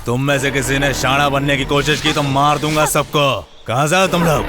तुम में से किसी ने शाना बनने की कोशिश की तो मार दूंगा सबको। कहाँ जाओ तुम लोग?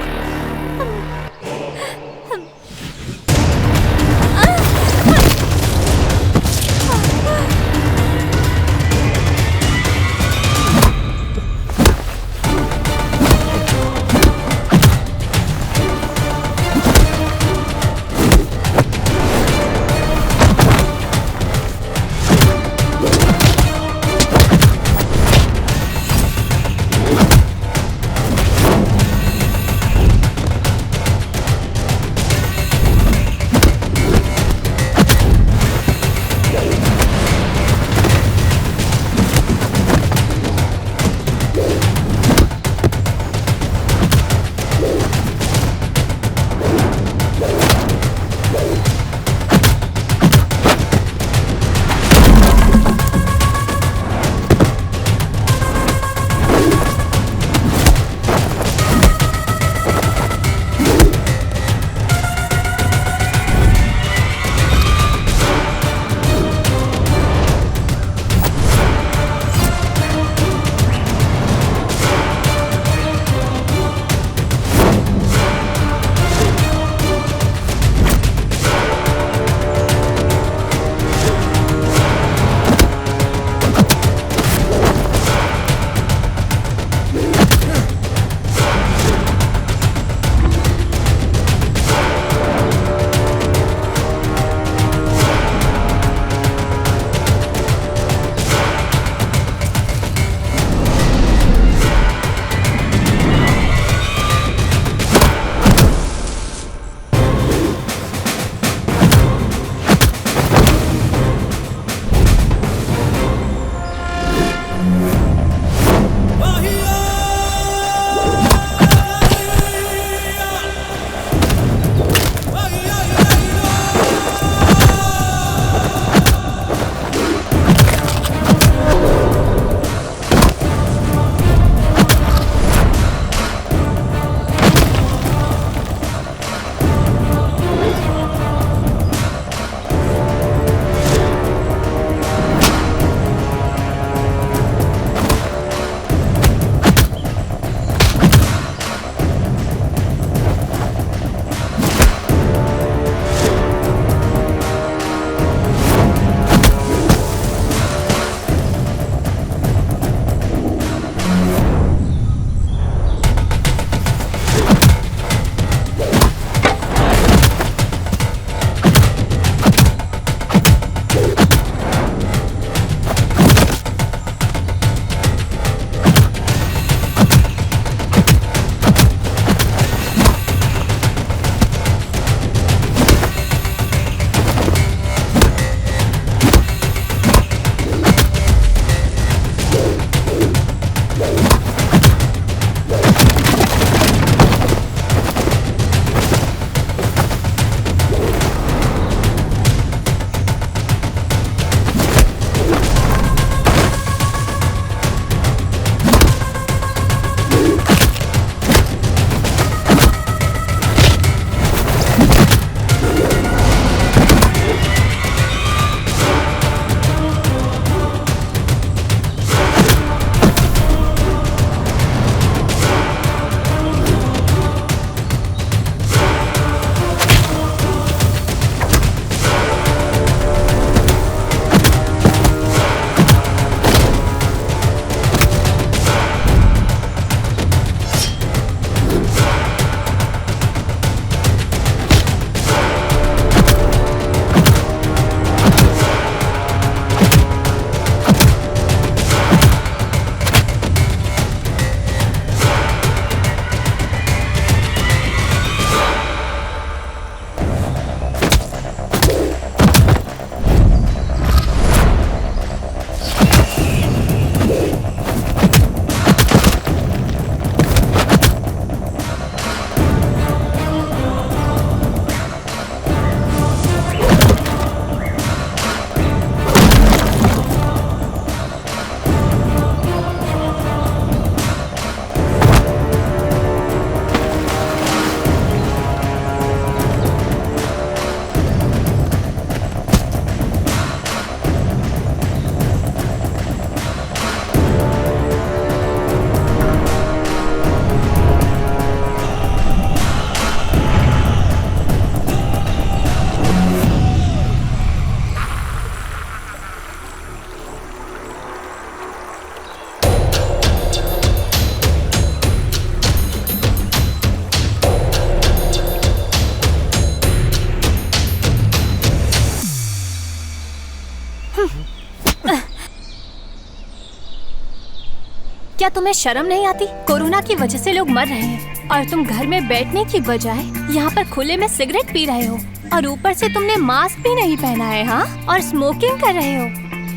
क्या तुम्हें शर्म नहीं आती? कोरोना की वजह से लोग मर रहे हैं और तुम घर में बैठने की बजाय यहाँ पर खुले में सिगरेट पी रहे हो और ऊपर से तुमने मास्क भी नहीं पहना है। हाँ, और स्मोकिंग कर रहे हो।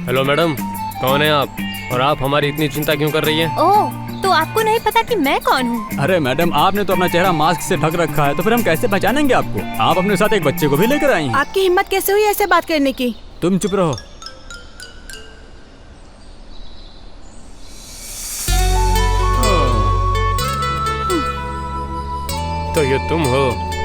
हेलो मैडम, कौन है आप और आप हमारी इतनी चिंता क्यों कर रही हैं? ओह, तो आपको नहीं पता कि मैं कौन हूँ? अरे मैडम, आपने तो अपना चेहरा मास्क से ढक रखा है, तो फिर हम कैसे पहचानेंगे आपको? आप अपने साथ एक बच्चे को भी लेकर आई हैं। आपकी हिम्मत कैसे हुई ऐसे बात करने की? तुम चुप रहो। तो ये तुम हो?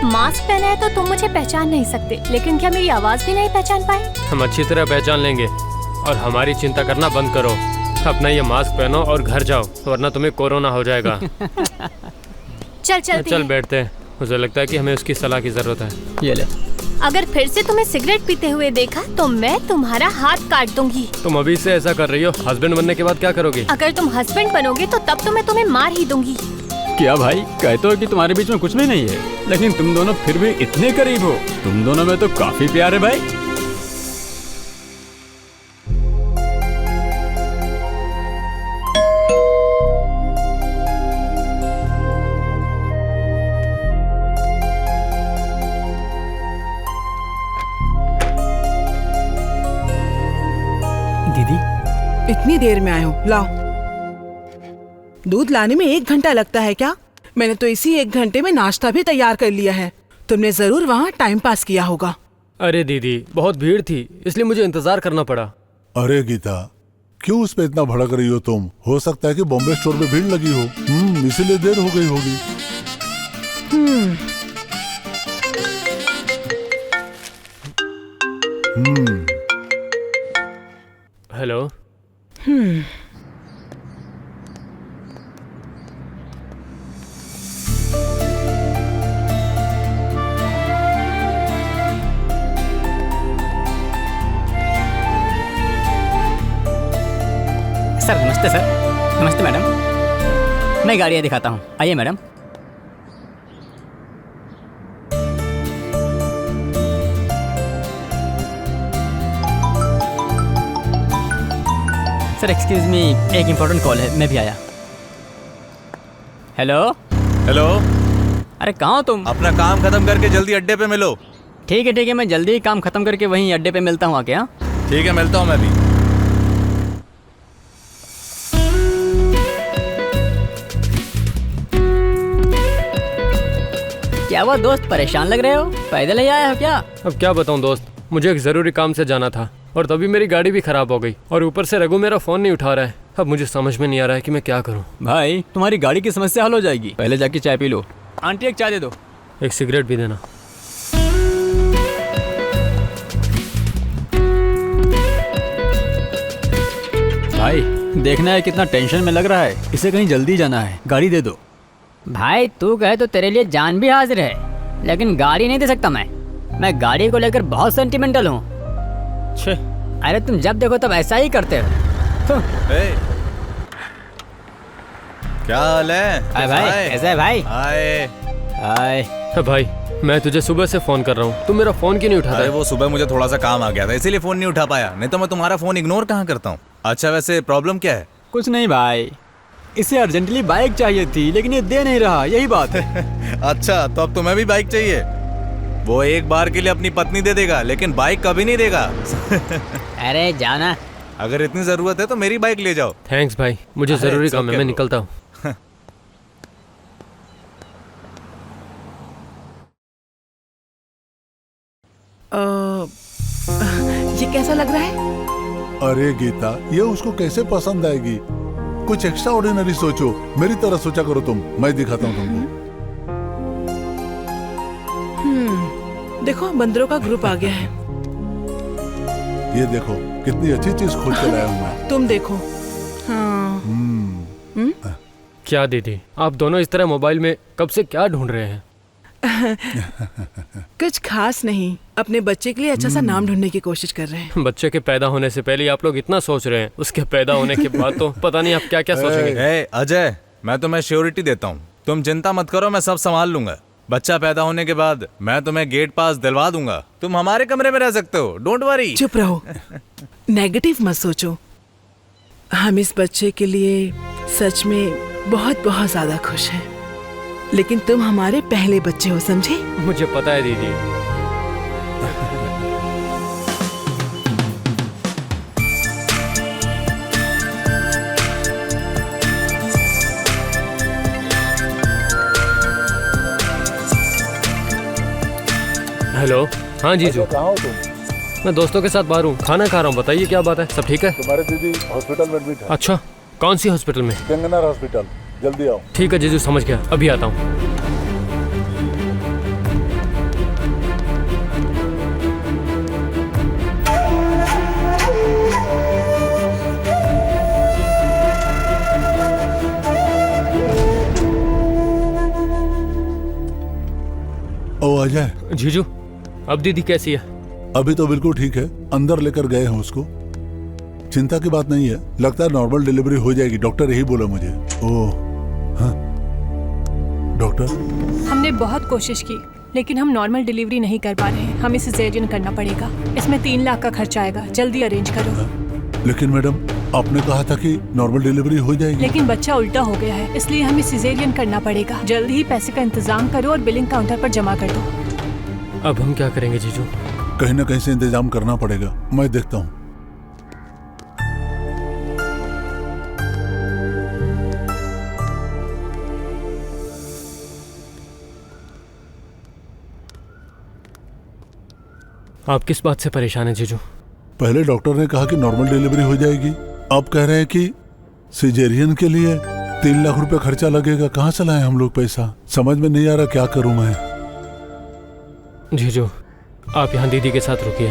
मास्क पहना है तो तुम मुझे पहचान नहीं सकते, लेकिन क्या मेरी आवाज भी नहीं पहचान पाए? हम अच्छी तरह पहचान लेंगे और हमारी चिंता करना बंद करो। अपना ये मास्क पहनो और घर जाओ, वरना तुम्हें कोरोना हो जाएगा। चल बैठते हैं। मुझे लगता है कि हमें उसकी सलाह की जरूरत है। ये ले। अगर फिर से तुम्हें सिगरेट पीते हुए देखा तो मैं तुम्हारा हाथ काट दूंगी। तुम अभी से ऐसा कर रही हो, हस्बैंड बनने के बाद क्या करोगी? अगर तुम हस्बैंड बनोगे तो तब तो मैं तुम्हें मार ही दूंगी। क्या भाई, कहते हो कि तुम्हारे बीच में कुछ भी नहीं है, लेकिन तुम दोनों फिर भी इतने करीब हो। तुम दोनों में तो काफी प्यार है भाई। दीदी, इतनी देर में आए हो? लाओ। दूध लाने में 1 घंटा लगता है क्या? मैंने तो इसी 1 घंटे में नाश्ता भी तैयार कर लिया है। तुमने जरूर वहाँ टाइम पास किया होगा। अरे दीदी, बहुत भीड़ थी, इसलिए मुझे इंतजार करना पड़ा। अरे गीता, क्यों उस पे इतना भड़क रही हो तुम? हो सकता है कि बॉम्बे स्टोर में भीड़ लगी हो, इसीलिए देर हो गई होगी। हेलो। सर नमस्ते। सर नमस्ते मैडम, मैं गाड़ियाँ दिखाता हूँ, आइए मैडम। सर एक्सक्यूज मी, एक इम्पोर्टेंट कॉल है, मैं भी आया। हेलो। हेलो। अरे कहाँ हो तुम? अपना काम खत्म करके जल्दी अड्डे पे मिलो। ठीक है, मैं जल्दी ही काम खत्म करके वहीं अड्डे पे मिलता हूँ आके। हाँ ठीक है, मिलता हूँ मैं भी। क्या हुआ दोस्त, परेशान लग रहे हो? पैदल ही आया हो क्या? अब क्या बताऊं दोस्त, मुझे एक जरूरी काम से जाना था और तभी मेरी गाड़ी भी खराब हो गई और ऊपर से रघु मेरा फोन नहीं उठा रहा है। अब मुझे समझ में नहीं आ रहा है कि मैं क्या करूं। भाई तुम्हारी गाड़ी की समस्या हल हो जाएगी, पहले जाके चाय पी लो। आंटी एक चाय दे दो। एक सिगरेट भी देना। भाई देखना है कितना टेंशन में लग रहा है, इसे कहीं जल्दी जाना है, गाड़ी दे दो। भाई तू कहे तो तेरे लिए जान भी हाजिर है, लेकिन गाड़ी नहीं दे सकता मैं गाड़ी को लेकर बहुत सेंटिमेंटल हूँ। अरे तुम जब देखो तब ऐसा ही करते हो। क्या हाल है? हाय भाई, कैसा है भाई? हाय। हाय भाई, मैं तुझे सुबह से फोन कर रहा हूँ, तुम मेरा फोन क्यों नहीं उठाता? अरे वो सुबह मुझे थोड़ा सा काम आ गया था, इसीलिए फोन नहीं उठा पाया, नहीं तो मैं तुम्हारा फोन इग्नोर कहाँ करता हूँ। अच्छा वैसे प्रॉब्लम क्या है? कुछ नहीं भाई, इसे अर्जेंटली बाइक चाहिए थी लेकिन ये दे नहीं रहा, यही बात है। अच्छा तो अब तुम्हें भी बाइक चाहिए? वो एक बार के लिए अपनी पत्नी दे देगा लेकिन बाइक कभी नहीं देगा। अरे जाना। अगर इतनी जरूरत है तो मेरी बाइक ले जाओ। थैंक्स भाई, मुझे जरूरी काम है, मैं निकलता हूँ। ये कैसा लग रहा है? अरे गीता, ये उसको कैसे पसंद आएगी? कुछ एक्स्ट्रा ऑर्डिनरी सोचो, मेरी तरह सोचा करो तुम, मैं दिखाता हूँ तुमको। देखो बंदरों का ग्रुप आ गया है। ये देखो कितनी अच्छी चीज खोज कर लाया हूँ मैं। तुम देखो। हाँ। क्या दीदी, आप दोनों इस तरह मोबाइल में कब से क्या ढूंढ रहे हैं? कुछ खास नहीं, अपने बच्चे के लिए अच्छा सा नाम ढूंढने की कोशिश कर रहे हैं। बच्चे के पैदा होने से पहले आप लोग इतना सोच रहे हैं, उसके पैदा होने के बाद तो पता नहीं आप क्या क्या सोचेंगे। अजय, मैं तुम्हें श्योरिटी देता हूँ, तुम चिंता मत करो, मैं सब संभाल लूंगा। बच्चा पैदा होने के बाद मैं तुम्हें गेट पास दिलवा दूंगा, तुम हमारे कमरे में रह सकते हो, डोंट वरी। चुप रहो, नेगेटिव मत सोचो। हम इस बच्चे के लिए सच में बहुत बहुत ज्यादा खुश हैं। लेकिन तुम हमारे पहले बच्चे हो, समझे? मुझे पता है दीदी। हेलो, हाँ जीजू। कहाँ हो तुम? मैं दोस्तों के साथ बाहर हूँ, खाना खा रहा हूँ। बताइए क्या बात है, सब ठीक है? तुम्हारी दीदी हॉस्पिटल में एडमिट है। अच्छा, कौन सी हॉस्पिटल में? गंगनार हॉस्पिटल, जल्दी आओ। ठीक है जीजू, समझ गया, अभी आता हूँ। ओ अजय, जीजू, अब दीदी कैसी है? अभी तो बिल्कुल ठीक है, अंदर लेकर गए हैं उसको। चिंता की बात नहीं है, लगता है नॉर्मल डिलीवरी हो जाएगी, डॉक्टर यही बोला मुझे। ओह हाँ डॉक्टर, हमने बहुत कोशिश की लेकिन हम नॉर्मल डिलीवरी नहीं कर पा रहे हैं। हमें सिजेरियन करना पड़ेगा। इसमें 3 लाख का खर्चा आएगा, जल्दी अरेंज करो। लेकिन मैडम आपने कहा था कि नॉर्मल डिलीवरी हो जाएगी। लेकिन बच्चा उल्टा हो गया है, इसलिए हमें सिजेरियन करना पड़ेगा। जल्दी ही पैसे का इंतजाम करो और बिलिंग काउंटर पर जमा कर दो। अब हम क्या करेंगे जीजू? कहीं ना कहीं से इंतजाम करना पड़ेगा, मैं देखता हूँ। आप किस बात से परेशान हैं जीजू? पहले डॉक्टर ने कहा कि नॉर्मल डिलीवरी हो जाएगी, अब कह रहे हैं कि सिजेरियन के लिए 3 लाख रुपए खर्चा लगेगा। कहाँ से लाएं हम लोग पैसा, समझ में नहीं आ रहा क्या करूं मैं। जीजू, आप यहाँ दीदी के साथ रुकिए,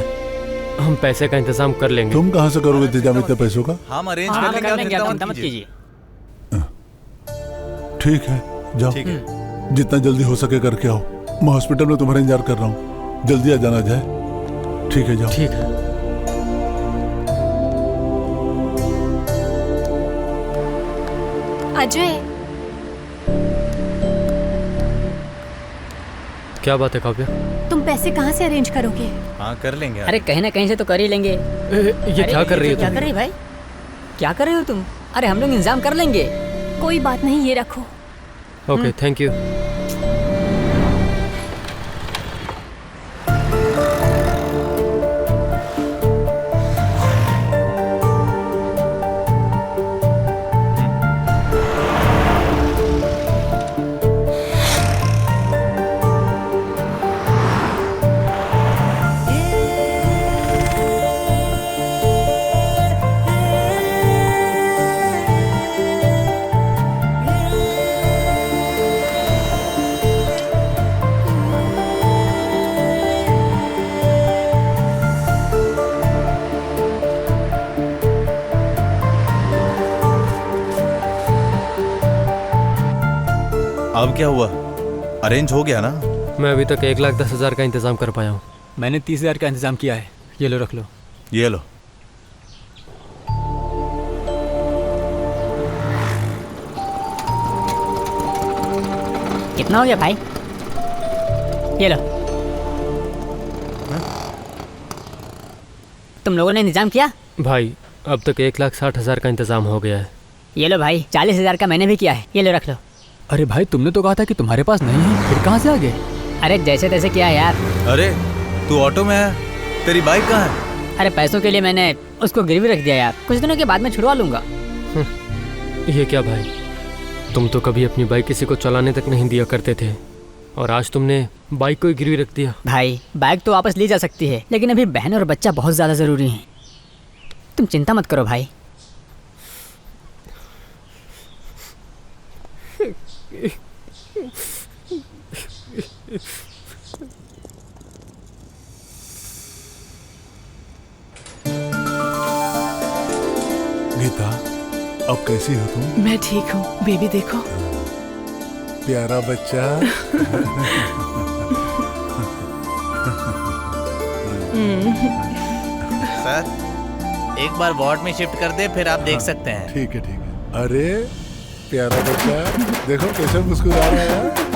हम पैसे का इंतजाम कर लेंगे। तुम कहाँ से करोगे इंतजाम इतने पैसों का? हम अरेंज हाँ, कर कर लेंगे, लेंगे, आप आप चिंता चिंता मत कीजिए। ठीक है, जाओ। ठीक है। जितना जल्दी हो सके करके आओ, मैं हॉस्पिटल में तुम्हारा इंतजार कर रहा हूँ, जल्दी आ जाना जाए। ठीक है, जाओ। ठीक है। अजय, क्या बात है काव्या? तुम पैसे कहाँ से अरेंज करोगे? हाँ कर लेंगे। अरे कहीं ना कहीं से तो कर ही लेंगे। ये क्या कर रही हो क्या तुम? कर रही है भाई? क्या कर रहे हो तुम? अरे हम लोग इंतजाम कर लेंगे। कोई बात नहीं, ये रखो। Okay, thank you. अब क्या हुआ, अरेंज हो गया ना? मैं अभी तक 1,10,000 का इंतजाम कर पाया हूँ। मैंने 30,000 का इंतजाम किया है, ये लो रख लो। ये लो। कितना हो गया भाई? ये लो। तुम लोगों ने इंतजाम किया? भाई अब तक 1,60,000 का इंतजाम हो गया है। ये लो भाई, 40,000 का मैंने भी किया है, ये लो रख लो। अरे भाई तुमने तो कहा था कि तुम्हारे पास नहीं है, फिर कहाँ से आ गए? अरे जैसे तैसे किया है यार। अरे तू ऑटो में है, तेरी बाइक कहाँ है? अरे पैसों के लिए मैंने उसको गिरवी रख दिया यार, कुछ दिनों के बाद में छुड़वा लूंगा। ये क्या भाई, तुम तो कभी अपनी बाइक किसी को चलाने तक नहीं दिया करते थे और आज तुमने बाइक को ही गिरवी रख दिया। भाई बाइक तो वापस ली जा सकती है, लेकिन अभी बहन और बच्चा बहुत ज़्यादा ज़रूरी हैं। तुम चिंता मत करो भाई। गीता, अब कैसी हो तुम? मैं ठीक हूँ, बेबी देखो। प्यारा बच्चा। सर, एक बार वार्ड में शिफ्ट कर दे, फिर आप देख सकते हैं। ठीक है, ठीक है। अरे प्यारा बच्चा, देखो कैसे मुस्कुरा रहा है।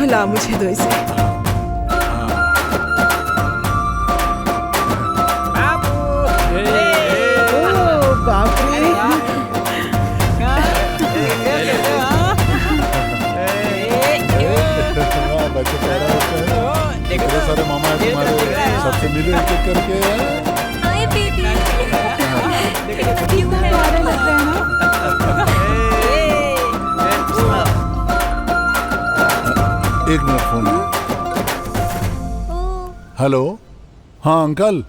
ला मुझे दो इसे। कैसे प्यारा बच्चा है। इतने सारे मामा है तुम्हारे, सबसे मिले एक एक करके। Hi baby. कितना प्यारा लग रहा है ना। एक मिनट फोन। हेलो, हाँ अंकल,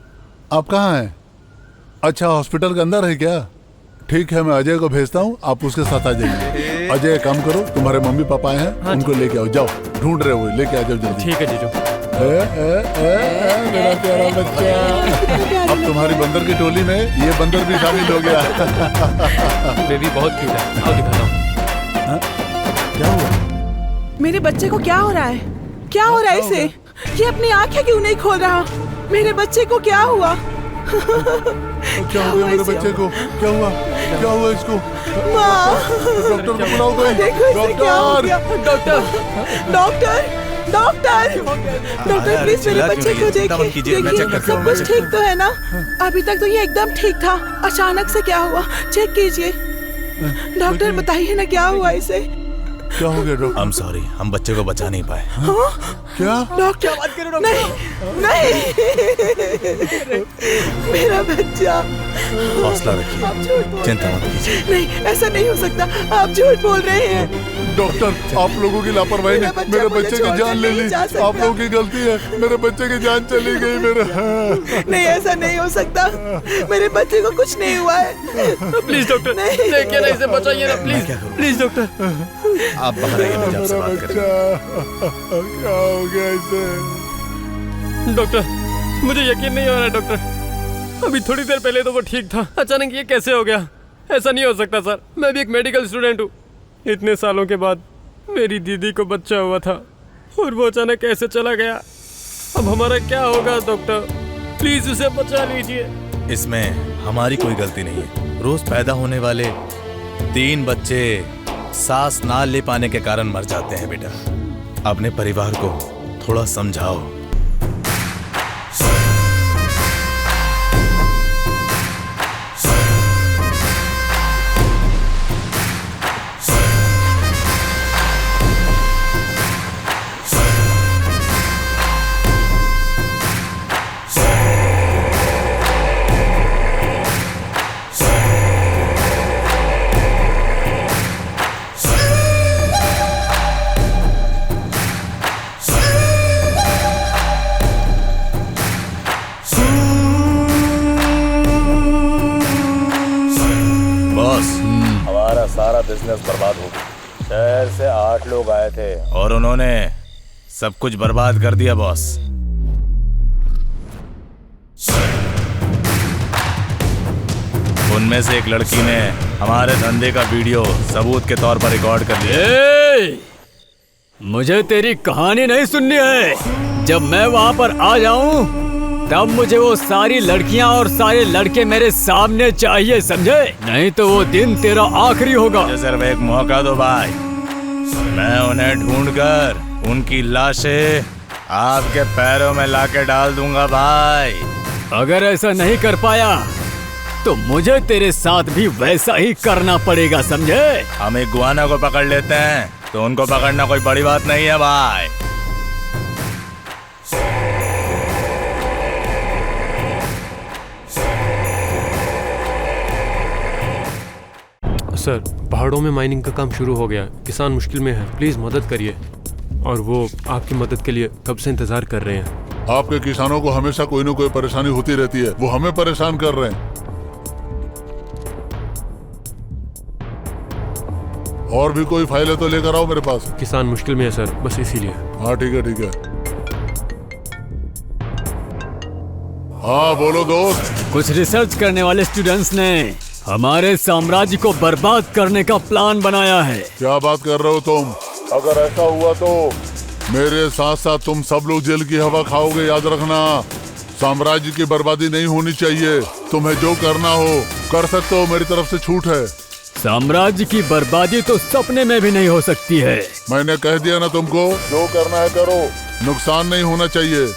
आप कहाँ हैं? अच्छा, हॉस्पिटल के अंदर है क्या? ठीक है, मैं अजय को भेजता हूँ, आप उसके साथ आ जाइए। अजय एक काम करो, तुम्हारे मम्मी पापा आए हैं, उनको लेके आओ, जाओ ढूंढ रहे हो, लेके आ जाओ जल्दी। ठीक है जीजू। मेरा प्यारा बच्चा। अब तुम्हारी बंदर की टोली में ये बंदर भी शामिल हो गया। बेबी बहुत क्यूट है, आओ दिखाता हूँ। क्या हुआ? मेरे बच्चे को क्या हो रहा है? क्या हो रहा है इसे? ये अपनी आंखें क्यों नहीं खोल रहा? मेरे बच्चे को क्या हुआ? क्या हो गया मेरे बच्चे को? क्या हुआ? क्या हुआ इसको? माँ, डॉक्टर को बुलाओ कोई। देखो इसे क्या हो गया। Doctor, doctor, doctor, doctor please मेरे बच्चे को देखिए। देखिए सब कुछ ठीक तो है ना? अभी तक तो ये एकदम ठीक था, अचानक से क्या हुआ? चेक कीजिए। डॉक्टर बताइए ना क्या हुआ इसे? क्या हो गया डॉक्टर? I'm sorry, हम बच्चे को बचा नहीं पाए। क्या? डॉक्टर बात करो। नहीं, नहीं, मेरा बच्चा। हौसला रखिए, आप झूठ बोल चिंता मत कीजिए। नहीं, ऐसा नहीं हो सकता, आप झूठ बोल रहे हैं। डॉक्टर, आप लोगों की लापरवाही ने मेरे बच्चे की जान ले ली। आप लोगों की गलती है, मेरे बच्चे की जान चली गई। मेरा नहीं, ऐसा नहीं हो सकता, मेरे बच्चे को कुछ नहीं हुआ है। प्लीज डॉक्टर, देखिए ना इसे बचाइए ना प्लीज, प्लीज डॉक्टर। आप बाहर आइए, मुझे आपसे बात करें। क्या हो गया इसे? डॉक्टर, मुझे यकीन नहीं हो रहा है डॉक्टर। अभी थोड़ी देर पहले तो वो ठीक था, अचानक ये कैसे हो गया? ऐसा नहीं हो सकता सर, मैं भी एक मेडिकल स्टूडेंट हूँ। इतने सालों के बाद मेरी दीदी को बच्चा हुआ था और वो अचानक कैसे चला गया? अब हमारा क्या होगा डॉक्टर? प्लीज उसे बचा लीजिए। इसमें हमारी कोई गलती नहीं है। रोज पैदा होने वाले 3 बच्चे सांस ना ले पाने के कारण मर जाते हैं। बेटा, अपने परिवार को थोड़ा समझाओ। सारा बिजनेस बर्बाद हो गया। शहर से 8 लोग आए थे और उन्होंने सब कुछ बर्बाद कर दिया बॉस। उनमें से एक लड़की ने हमारे धंधे का वीडियो सबूत के तौर पर रिकॉर्ड कर लिया। मुझे तेरी कहानी नहीं सुननी है। जब मैं वहाँ पर आ जाऊं तब मुझे वो सारी लड़कियां और सारे लड़के मेरे सामने चाहिए, समझे? नहीं तो वो दिन तेरा आखिरी होगा। सिर्फ एक मौका दो भाई, मैं उन्हें ढूंढकर उनकी लाशें आपके पैरों में लाके डाल दूंगा भाई। अगर ऐसा नहीं कर पाया तो मुझे तेरे साथ भी वैसा ही करना पड़ेगा, समझे? हम एक गुआना को पकड़ लेते हैं तो उनको पकड़ना कोई बड़ी बात नहीं है भाई। सर, पहाड़ों में माइनिंग का काम शुरू हो गया, किसान मुश्किल में है, प्लीज मदद करिए। और वो आपकी मदद के लिए कब से इंतजार कर रहे हैं। आपके किसानों को हमेशा कोई न कोई परेशानी होती रहती है, वो हमें परेशान कर रहे हैं। और भी कोई फाइल है तो लेकर आओ मेरे पास। किसान मुश्किल में है सर, बस इसीलिए। हाँ ठीक है ठीक है। हाँ बोलो दोस्त। कुछ रिसर्च करने वाले स्टूडेंट्स ने हमारे साम्राज्य को बर्बाद करने का प्लान बनाया है। क्या बात कर रहे हो तुम? अगर ऐसा हुआ तो मेरे साथ साथ तुम सब लोग जेल की हवा खाओगे, याद रखना। साम्राज्य की बर्बादी नहीं होनी चाहिए। तुम्हें जो करना हो कर सकते हो, मेरी तरफ से छूट है। साम्राज्य की बर्बादी तो सपने में भी नहीं हो सकती है। मैंने कह दिया ना तुमको, जो करना है करो, नुकसान नहीं होना चाहिए।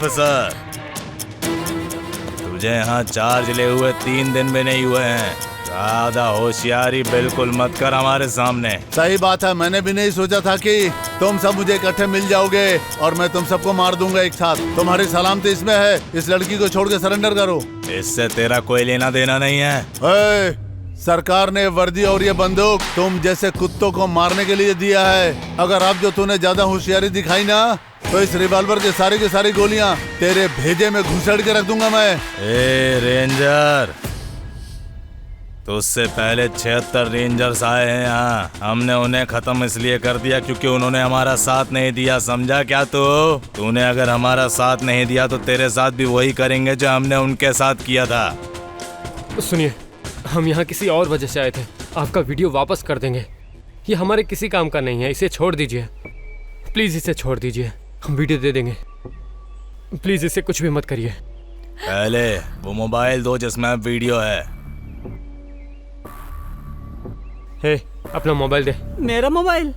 ऑफिसर, तुझे यहाँ चार्ज ले हुए 3 दिन भी नहीं हुए हैं। ज्यादा होशियारी बिल्कुल मत कर हमारे सामने। सही बात है, मैंने भी नहीं सोचा था कि तुम सब मुझे इकट्ठे मिल जाओगे और मैं तुम सबको मार दूंगा एक साथ। तुम्हारी सलामती इसमें है, इस लड़की को छोड़ के सरेंडर करो। इससे तेरा कोई लेना देना नहीं है। सरकार ने वर्दी और ये बंदूक तुम जैसे कुत्तों को मारने के लिए दिया है। अगर अब जो तूने ज्यादा होशियारी दिखाई ना, तो इस रिवॉल्वर की सारी गोलियां तेरे भेजे में घुसेड़ के रख दूंगा मैं। ए रेंजर, तो उससे पहले 76 रेंजर्स आए हैं यहाँ। हमने उन्हें खत्म इसलिए कर दिया क्योंकि उन्होंने हमारा साथ नहीं दिया, समझा क्या तूने अगर हमारा साथ नहीं दिया तो तेरे साथ भी वही करेंगे जो हमने उनके साथ किया था। सुनिए, हम यहाँ किसी और वजह से आए थे। आपका वीडियो वापस कर देंगे। ये हमारे किसी काम का नहीं है, इसे छोड़ दीजिए प्लीज, इसे छोड़ दीजिए। हम वीडियो दे देंगे, प्लीज इसे कुछ भी मत करिए। पहले वो मोबाइल दो जिसमें वीडियो है। हे, अपना मोबाइल दे। मेरा मोबाइल?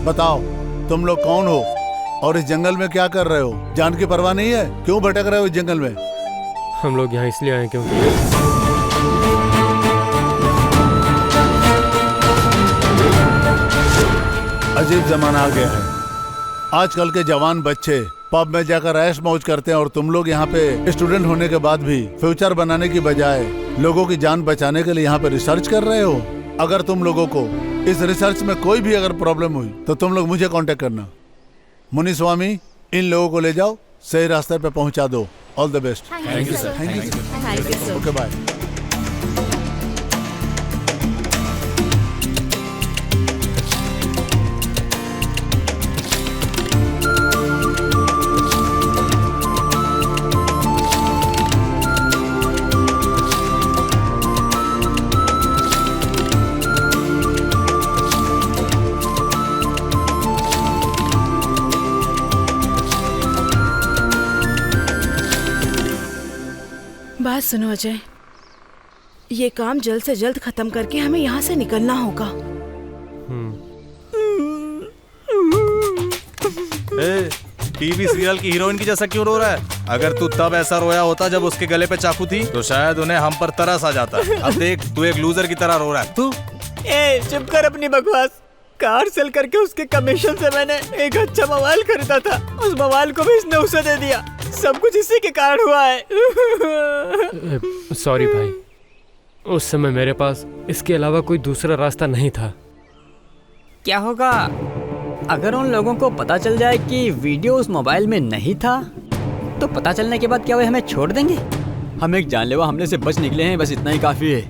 बताओ तुम लोग कौन हो और इस जंगल में क्या कर रहे हो? जान की परवाह नहीं है? क्यों भटक रहे हो इस जंगल में? हम लोग यहाँ इसलिए आए क्योंकि अजीब जमाना आ गया है। आजकल के जवान बच्चे पब में जाकर ऐश मौज करते हैं और तुम लोग यहाँ पे स्टूडेंट होने के बाद भी फ्यूचर बनाने की बजाय लोगों की जान बचाने के लिए यहाँ पे रिसर्च कर रहे हो। अगर तुम लोगों को इस रिसर्च में कोई भी अगर प्रॉब्लम हुई तो तुम लोग मुझे कांटेक्ट करना। मुनि स्वामी, इन लोगों को ले जाओ, सही रास्ते पे पहुंचा दो। All the best. Thank you sir. Thank you. Okay bye. बात सुनो अजय, ये काम जल्द से जल्द खत्म करके हमें यहाँ से निकलना होगा। टीवी सीरियल की हीरोइन की जैसा क्यों रो रहा है? अगर तू तब ऐसा रोया होता जब उसके गले पे चाकू थी तो शायद उन्हें हम पर तरस आ जाता। अब देख, तू एक लूजर की तरह रो रहा है। तू चुप कर अपनी बकवास। कार सेल करके उसके कमीशन से मैंने एक अच्छा मोबाइल खरीदा था, उस मोबाइल को भी इसने उसे दे दिया। सब कुछ इसी के कारण हुआ है। सॉरी भाई, उस समय मेरे पास इसके अलावा कोई दूसरा रास्ता नहीं था। क्या होगा अगर उन लोगों को पता चल जाए कि वीडियो उस मोबाइल में नहीं था? तो पता चलने के बाद क्या वे हमें छोड़ देंगे? हम एक जानलेवा हमले से बच निकले हैं, बस इतना ही काफी है।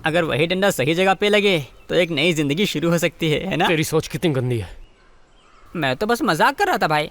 अगर वही डंडा सही जगह पे लगे तो एक नई जिंदगी शुरू हो सकती है ना? तेरी सोच कितनी गंदी है। मैं तो बस मजाक कर रहा था भाई।